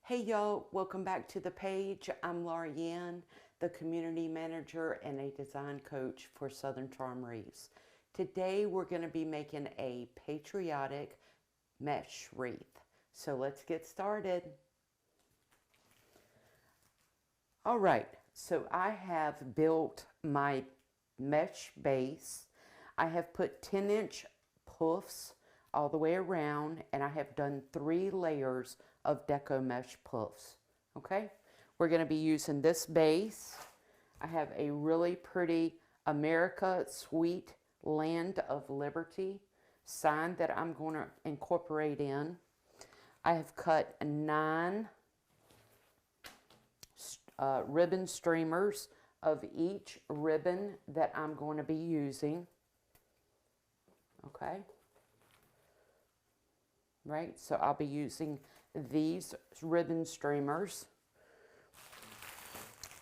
Hey y'all, welcome back to the page. I'm Laurie Anne, the community manager and a design coach for Southern Charm Wreaths. Today we're going to be making a patriotic mesh wreath. So let's get started. All right, so I have built my mesh base. I have put 10-inch puffs all the way around, and I have done 3 layers of Deco mesh puffs. Okay, we're going to be using this base. I have a really pretty America Sweet Land of Liberty sign that I'm going to incorporate in. I have cut 9 ribbon streamers of each ribbon that I'm going to be using. Okay, right, so I'll be using these ribbon streamers.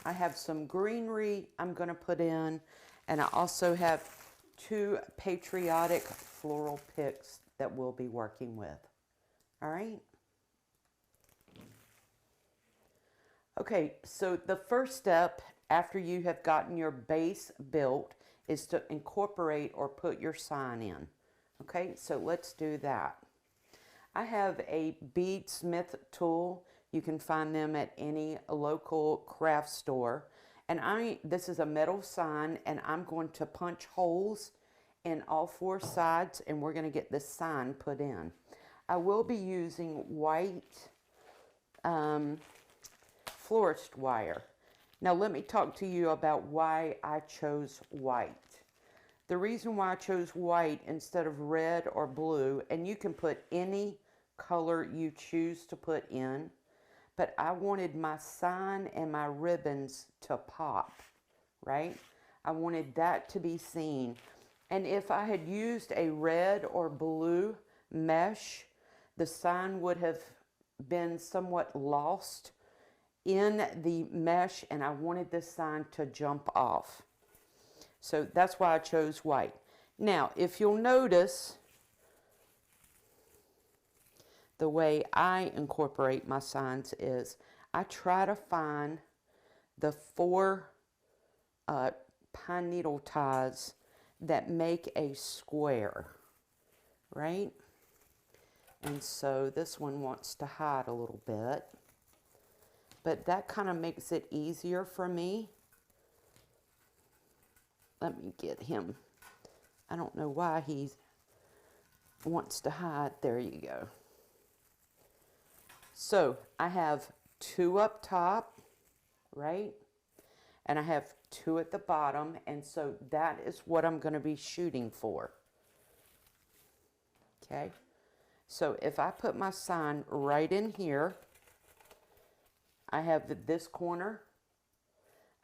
I have some greenery I'm going to put in, and I also have 2 patriotic floral picks that we'll be working with. All right. Okay, so the first step after you have gotten your base built is to incorporate or put your sign in. Okay, so let's do that. I have a beadsmith tool. You can find them at any local craft store. And this is a metal sign, and I'm going to punch holes in all 4 sides, and we're going to get this sign put in. I will be using white florist wire. Now let me talk to you about why I chose white. The reason why I chose white instead of red or blue, and you can put any color you choose to put in, but I wanted my sign and my ribbons to pop, right? I wanted that to be seen. And if I had used a red or blue mesh, the sign would have been somewhat lost in the mesh, and I wanted this sign to jump off. So that's why I chose white. Now, if you'll notice, the way I incorporate my signs is I try to find the 4 pine needle ties that make a square, right? And so this one wants to hide a little bit, but that kind of makes it easier for me. Let me get him. I don't know why he wants to hide. There you go. So I have 2 up top, right? And I have 2 at the bottom, and so that is what I'm going to be shooting for. Okay, so if I put my sign right in here, I have this corner,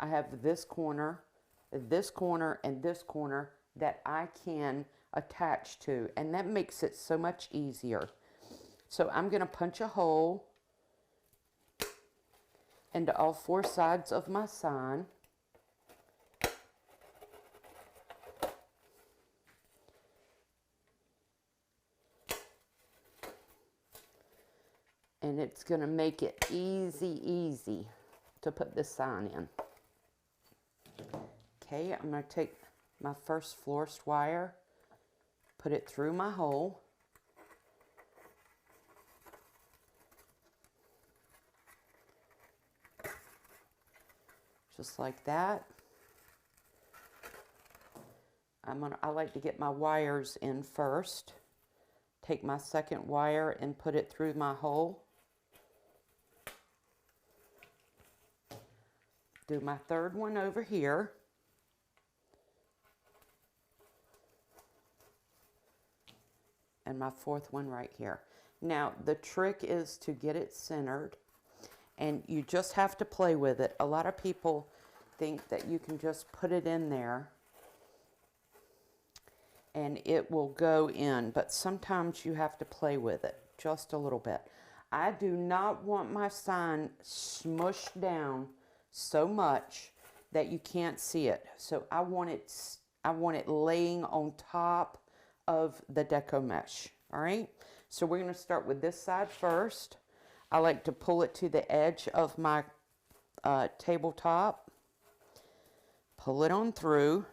I have this corner, this corner, and this corner that I can attach to, and that makes it so much easier. So I'm going to punch a hole into all 4 sides of my sign. And it's going to make it easy to put this sign in. Okay, I'm going to take my first florist wire, put it through my hole. Just like that. I like to get my wires in first. Take my second wire and put it through my hole. Do my third one over here. And my 4th one right here. Now, the trick is to get it centered, and you just have to play with it. A lot of people think that you can just put it in there and it will go in, but sometimes you have to play with it just a little bit. I do not want my sign smushed down so much that you can't see it. So I want it laying on top of the Deco mesh. All right, so we're going to start with this side first. I like to pull it to the edge of my tabletop, pull it on through,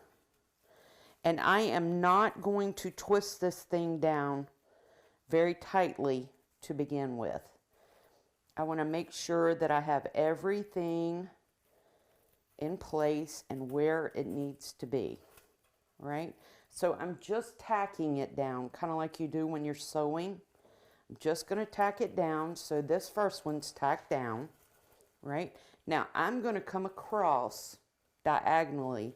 and I am not going to twist this thing down very tightly to begin with. I want to make sure that I have everything in place and where it needs to be, right? So I'm just tacking it down, kind of like you do when you're sewing. I'm just going to tack it down. So this first one's tacked down, right? Now I'm going to come across diagonally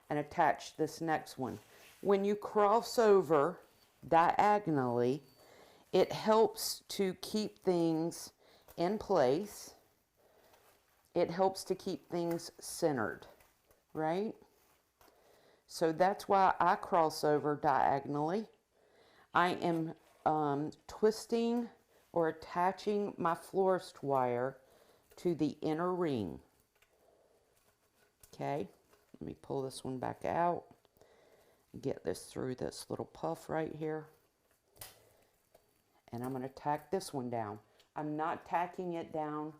and attach this next one. When you cross over diagonally, it helps to keep things in place. It helps to keep things centered, right? So that's why I cross over diagonally. I am twisting or attaching my florist wire to the inner ring. Okay, let me pull this one back out. Get this through this little puff right here. And I'm going to tack this one down. I'm not tacking it down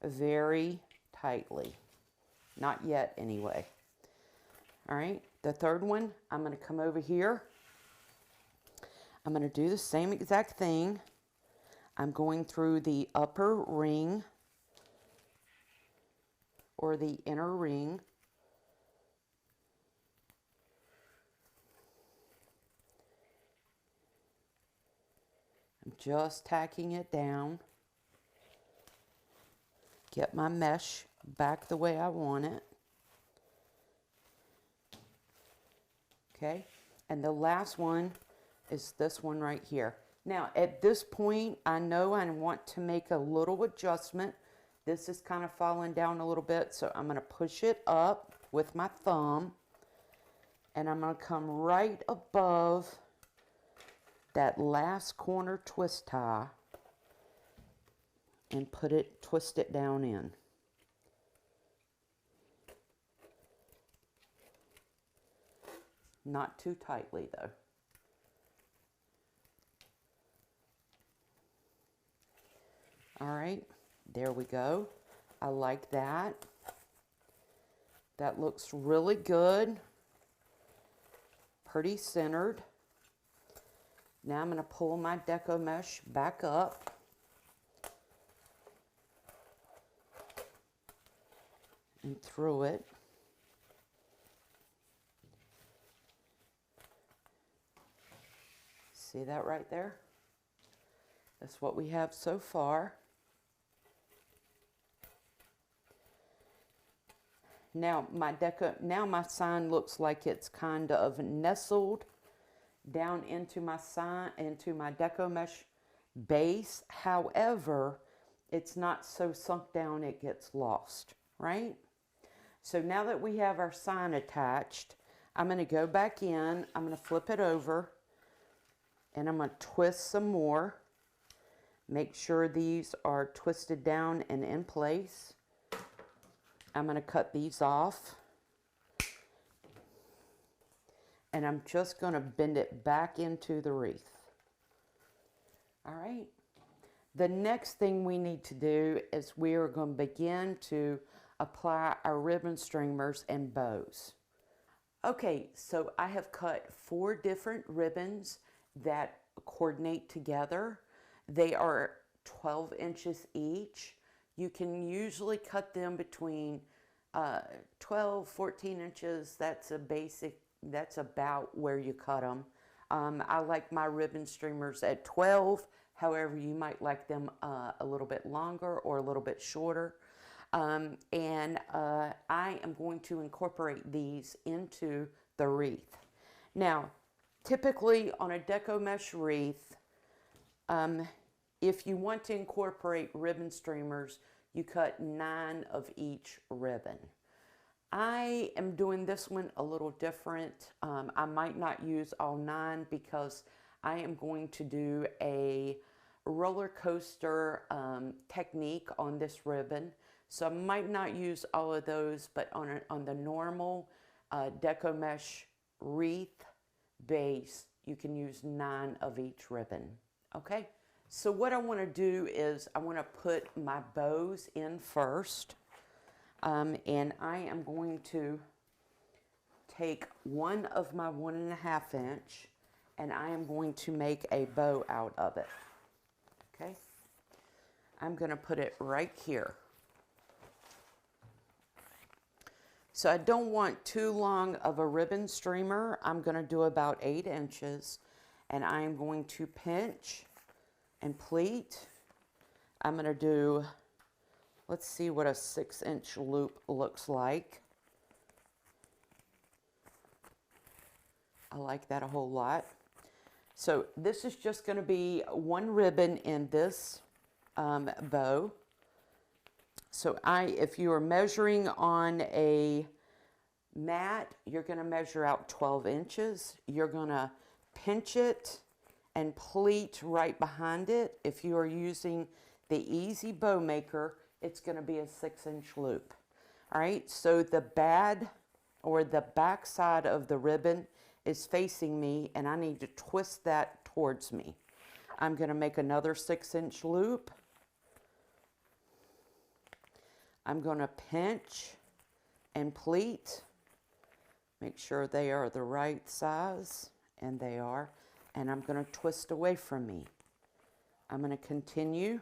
very tightly. Not yet anyway. All right, the third one, I'm going to come over here. I'm going to do the same exact thing. I'm going through the upper ring or the inner ring. I'm just tacking it down. Get my mesh back the way I want it. Okay, and the last one is this one right here. Now at this point, I know I want to make a little adjustment. This is kind of falling down a little bit, so I'm going to push it up with my thumb, and I'm going to come right above that last corner twist tie and twist it down in. Not too tightly though. All right, there we go. I like that. That looks really good. Pretty centered. Now I'm going to pull my Deco mesh back up. And through it. See that right there? That's what we have so far. Now my sign looks like it's kind of nestled down into my Deco mesh base. However, it's not so sunk down it gets lost, right? So now that we have our sign attached, I'm going to go back in, I'm going to flip it over, and I'm going to twist some more. Make sure these are twisted down and in place. I'm going to cut these off. And I'm just going to bend it back into the wreath. All right. The next thing we need to do is we are going to begin to apply our ribbon streamers and bows. Okay, so I have cut 4 different ribbons that coordinate together. They are 12 inches each. You can usually cut them between 12, 14 inches. That's about where you cut them. I like my ribbon streamers at 12. However, you might like them a little bit longer or a little bit shorter. I am going to incorporate these into the wreath. Now, typically on a Deco mesh wreath, if you want to incorporate ribbon streamers, you cut 9 of each ribbon. I am doing this one a little different. I might not use all 9 because I am going to do a roller coaster technique on this ribbon. So I might not use all of those, but on the normal Deco mesh wreath base, you can use 9 of each ribbon. Okay, So what I want to do is I want to put my bows in first. And I am going to take one of my 1.5 inch and I am going to make a bow out of it. Okay. I'm going to put it right here. So I don't want too long of a ribbon streamer. I'm going to do about 8 inches and I am going to pinch and pleat. I'm going to do, let's see what a 6-inch loop looks like. I like that a whole lot. So this is just going to be one ribbon in this bow. So if you are measuring on a mat, you're going to measure out 12 inches. You're going to pinch it and pleat right behind it. If you are using the Easy Bow Maker, it's going to be a 6-inch loop. All right, so the back side of the ribbon is facing me and I need to twist that towards me. I'm going to make another 6-inch loop. I'm going to pinch and pleat. Make sure they are the right size, and they are. And I'm going to twist away from me. I'm going to continue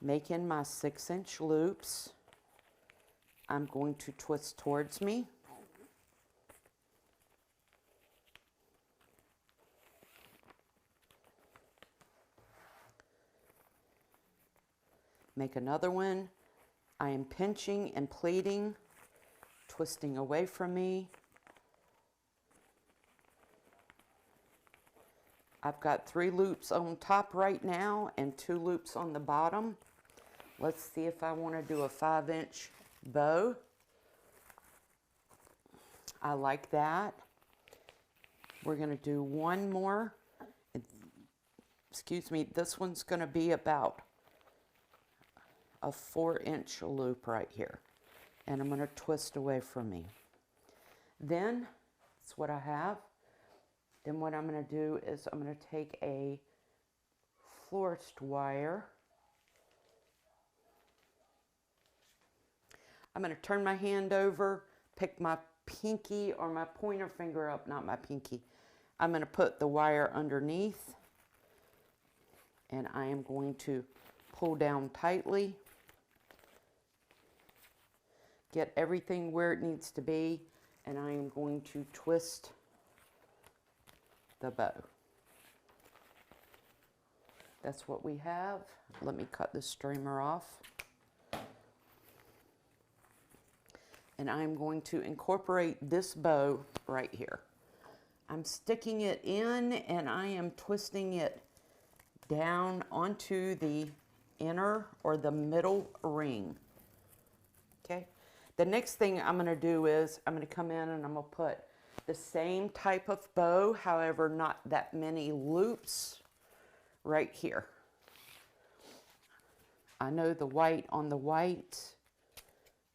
making my 6-inch loops. I'm going to twist towards me. Make another one. I am pinching and pleating, twisting away from me. I've got 3 loops on top right now and 2 loops on the bottom. Let's see if I want to do a 5-inch bow. I like that. We're going to do one more. Excuse me, this one's going to be about a 4-inch loop right here. And I'm going to twist away from me. Then, that's what I have. Then what I'm going to do is I'm going to take a florist wire. I'm going to turn my hand over, pick my pinky or my pointer finger up, not my pinky. I'm going to put the wire underneath and I am going to pull down tightly. Get everything where it needs to be, and I am going to twist the bow. That's what we have. Let me cut the streamer off. And I'm going to incorporate this bow right here. I'm sticking it in and I am twisting it down onto the inner or the middle ring. Okay. The next thing I'm going to do is I'm going to come in and I'm going to put the same type of bow, however, not that many loops right here. I know the white on the white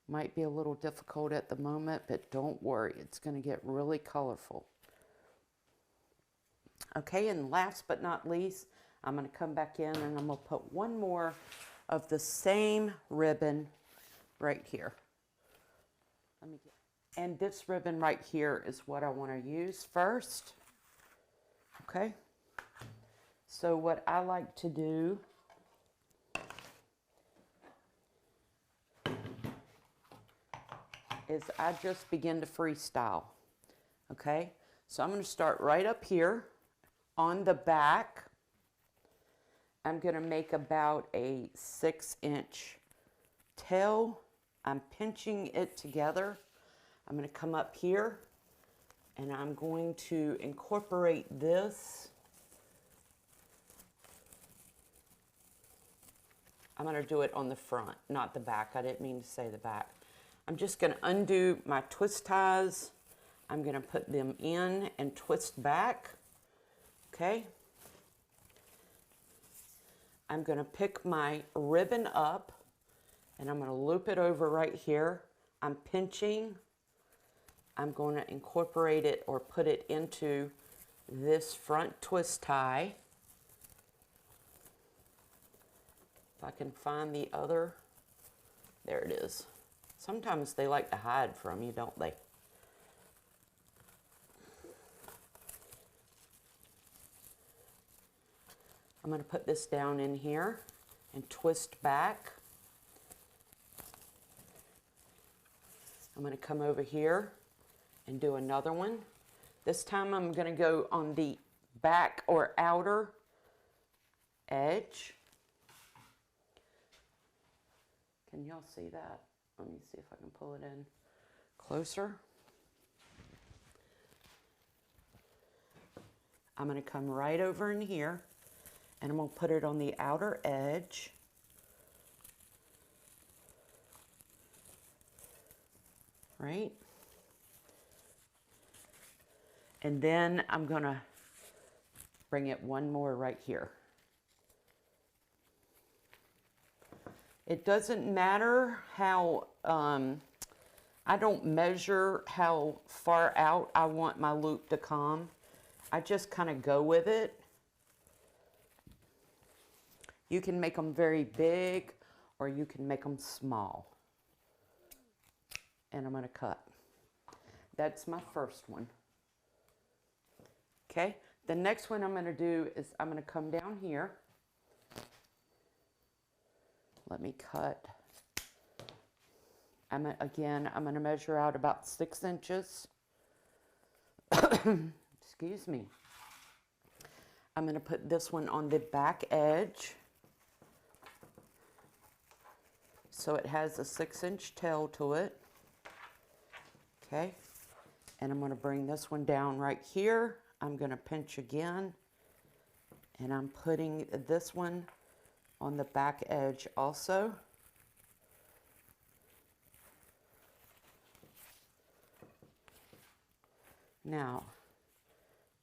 might be a little difficult at the moment, but don't worry, it's going to get really colorful. Okay, and last but not least, I'm going to come back in and I'm going to put one more of the same ribbon right here. And this ribbon right here is what I want to use first. Okay, so what I like to do is I just begin to freestyle. Okay, so I'm going to start right up here on the back. I'm going to make about a 6-inch tail. I'm pinching it together. I'm going to come up here and I'm going to incorporate this. I'm going to do it on the front, not the back. I didn't mean to say the back. I'm just going to undo my twist ties. I'm going to put them in and twist back. Okay. I'm going to pick my ribbon up and I'm going to loop it over right here. I'm pinching. I'm going to incorporate it or put it into this front twist tie. If I can find the other, there it is. Sometimes they like to hide from you, don't they? I'm going to put this down in here and twist back. I'm going to come over here and do another one. This time I'm going to go on the back or outer edge. Can y'all see that? Let me see if I can pull it in closer. I'm going to come right over in here and I'm going to put it on the outer edge. Right? And then I'm going to bring it one more right here. It doesn't matter how, I don't measure how far out I want my loop to come. I just kind of go with it. You can make them very big or you can make them small. And I'm going to cut. That's my first one. Okay, the next one I'm going to do is I'm going to come down here. Let me cut. Again, I'm going to measure out about 6 inches. Excuse me. I'm going to put this one on the back edge. So it has a 6-inch tail to it. Okay. And I'm going to bring this one down right here. I'm going to pinch again. And I'm putting this one on the back edge also. Now,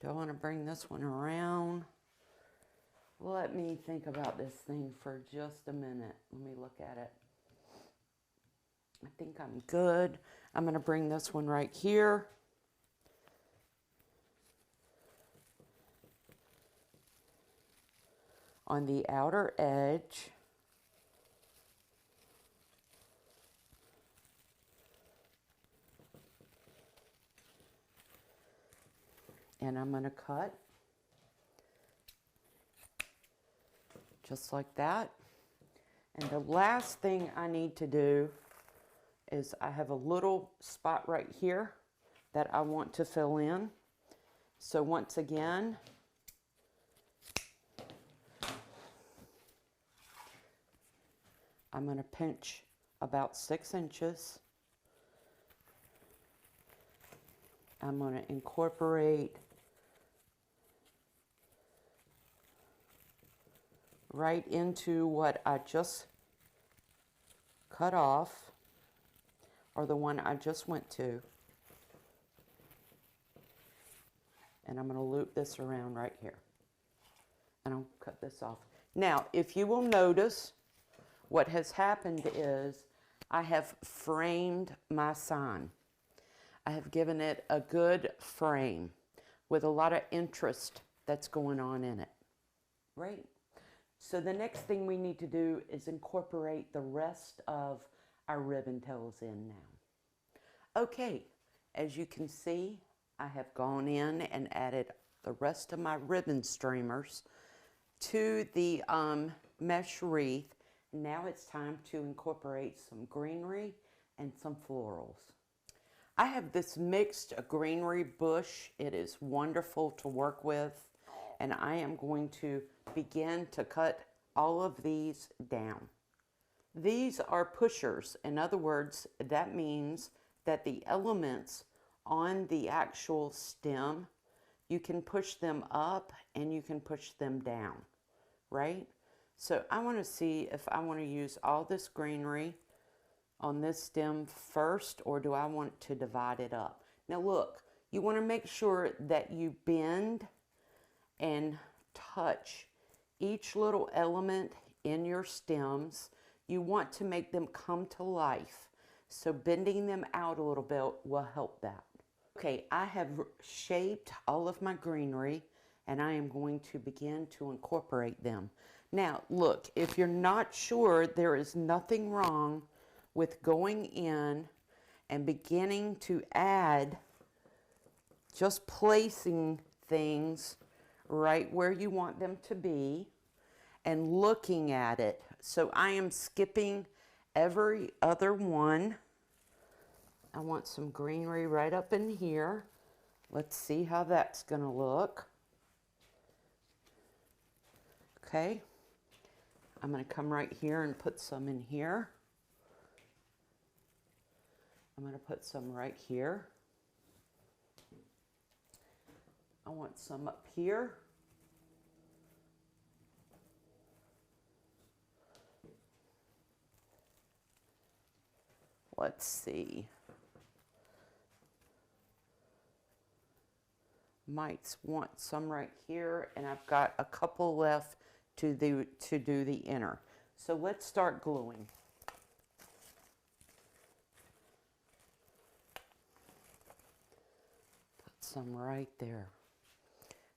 do I want to bring this one around? Let me think about this thing for just a minute. Let me look at it. I think I'm good. I'm going to bring this one right here. On the outer edge. And I'm going to cut just like that. And the last thing I need to do is I have a little spot right here that I want to fill in. So once again, I'm going to pinch about 6 inches. I'm going to incorporate right into what I just cut off, or the one I just went to. And I'm going to loop this around right here. And I'll cut this off. Now, if you will notice, what has happened is I have framed my sign. I have given it a good frame with a lot of interest that's going on in it. Right? So the next thing we need to do is incorporate the rest of our ribbon tails in now. Okay, as you can see, I have gone in and added the rest of my ribbon streamers to the mesh wreath. Now it's time to incorporate some greenery and some florals. I have this mixed greenery bush. It is wonderful to work with, and I am going to begin to cut all of these down. These are pushers. In other words, that means that the elements on the actual stem, you can push them up and you can push them down, right? So I want to see if I want to use all this greenery on this stem first, or do I want to divide it up? Now look, you want to make sure that you bend and touch each little element in your stems. You want to make them come to life. So bending them out a little bit will help that. Okay, I have shaped all of my greenery and I am going to begin to incorporate them. Now, look, if you're not sure, there is nothing wrong with going in and beginning to add, just placing things right where you want them to be and looking at it. So I am skipping every other one. I want some greenery right up in here. Let's see how that's going to look. Okay. I'm going to come right here and put some in here. I'm going to put some right here. I want some up here. Let's see. Might want some right here, and I've got a couple left to do the inner. So let's start gluing. Put some right there.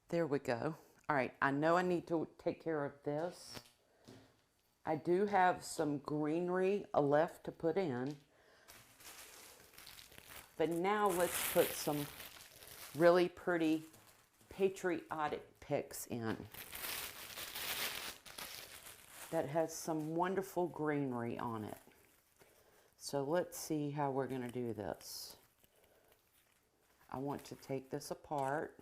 There we go. All right, I know I need to take care of this. I do have some greenery left to put in. But now let's put some really pretty patriotic picks in. That has some wonderful greenery on it. So let's see how we're going to do this. I want to take this apart.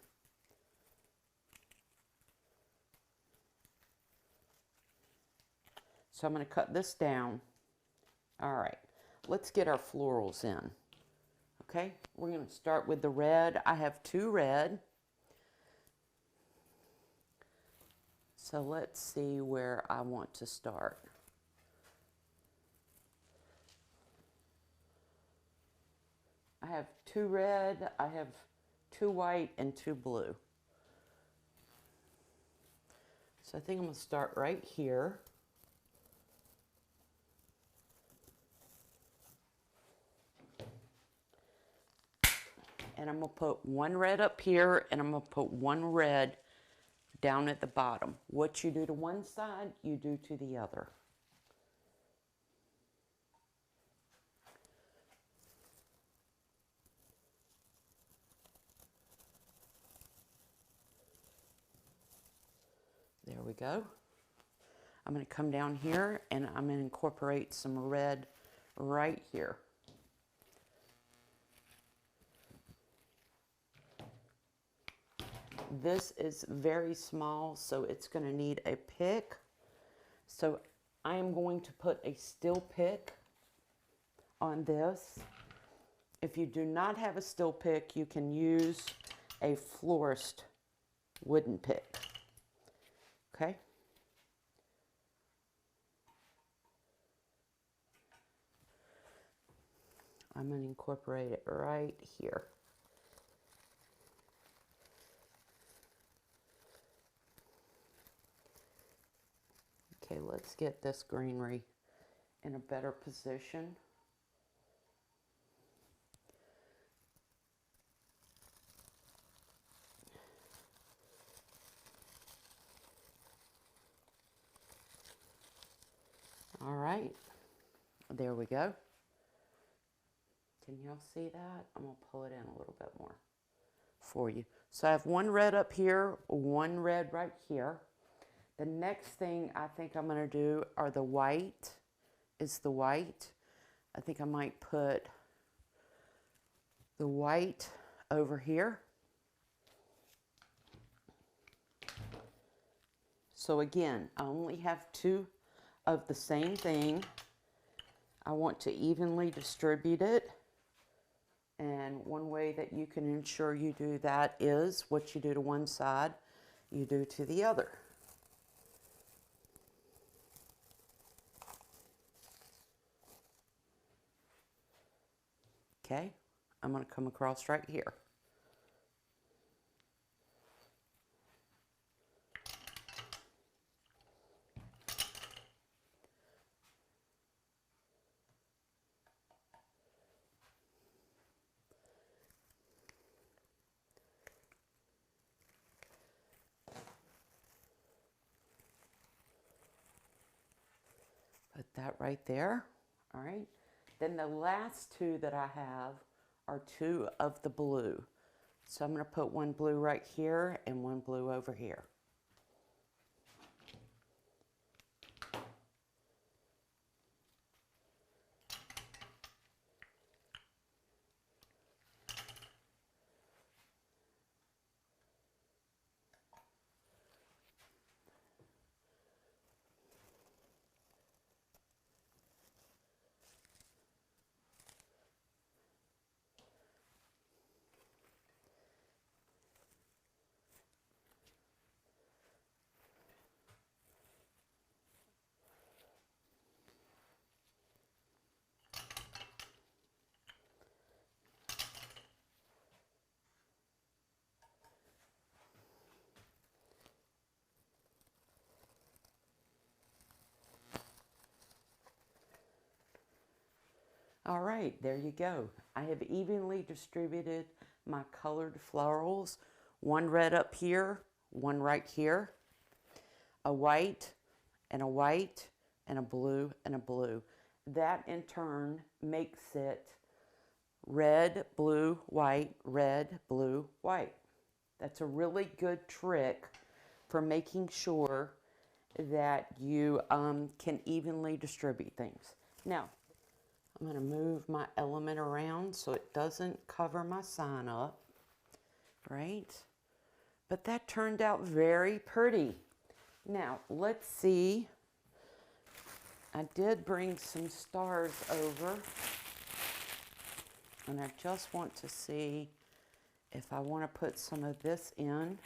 So I'm going to cut this down. All right, let's get our florals in. Okay, we're going to start with the red. I have 2 red. So let's see where I want to start. I have 2 red, I have 2 white, and 2 blue. So I think I'm going to start right here. And I'm going to put 1 red up here, and I'm going to put 1 red down at the bottom. What you do to one side, you do to the other. There we go. I'm going to come down here, and I'm going to incorporate some red right here. This is very small, so it's going to need a pick. So I am going to put a steel pick on this. If you do not have a steel pick, you can use a florist wooden pick. Okay? I'm going to incorporate it right here. Okay, let's get this greenery in a better position. All right, there we go. Can y'all see that? I'm gonna pull it in a little bit more for you. So I have 1 red up here, 1 red right here. The next thing I think I'm going to do are the white, I think I might put the white over here. So again, I only have 2 of the same thing. I want to evenly distribute it. And one way that you can ensure you do that is what you do to one side, you do to the other. Okay, I'm going to come across right here. Put that right there. All right. Then the last two that I have are two of the blue. So I'm going to put one blue right here and one blue over here. All right, there you go. I have evenly distributed my colored florals. One red up here, one right here, a white and a white and a blue and a blue. That in turn makes it red, blue, white, red, blue, white. That's a really good trick for making sure that you can evenly distribute things. Now, I'm going to move my element around so it doesn't cover my sign up, right? But that turned out very pretty. Now, let's see. I did bring some stars over, and I just want to see if I want to put some of this in.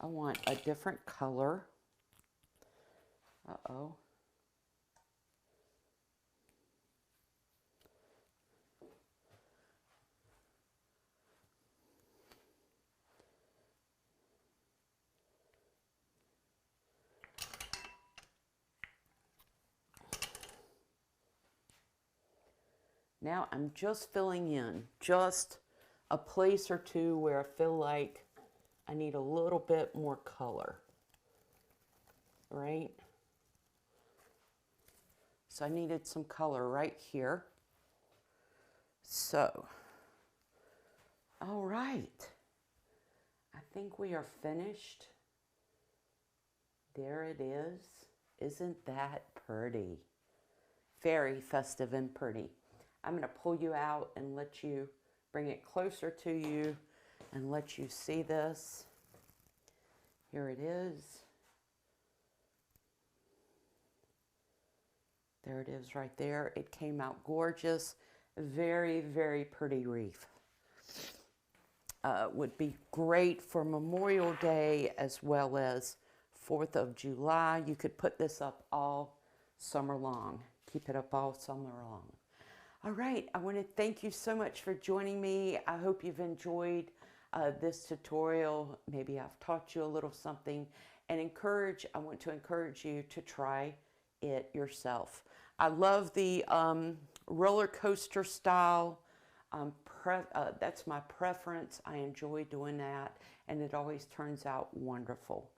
I want a different color. Uh-oh. Now I'm just filling in just a place or two where I feel like I need a little bit more color, right? So I needed some color right here. So, all right. I think we are finished. There it is. Isn't that pretty? Very festive and pretty. I'm going to pull you out and let you bring it closer to you and let you see this. Here it is. There it is right there. It came out gorgeous. Very, very pretty wreath. Would be great for Memorial Day as well as 4th of July. You could put this up all summer long. Keep it up all summer long. All right, I want to thank you so much for joining me. I hope you've enjoyed this tutorial. Maybe I've taught you a little something, and I want to encourage you to try it yourself. I love the roller coaster style. That's my preference. I enjoy doing that, and it always turns out wonderful.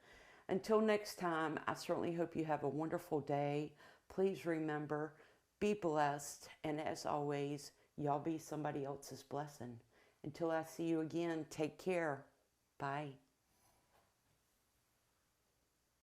Until next time, I certainly hope you have a wonderful day. Please remember, be blessed, and as always, y'all be somebody else's blessing. Until I see you again, take care. Bye.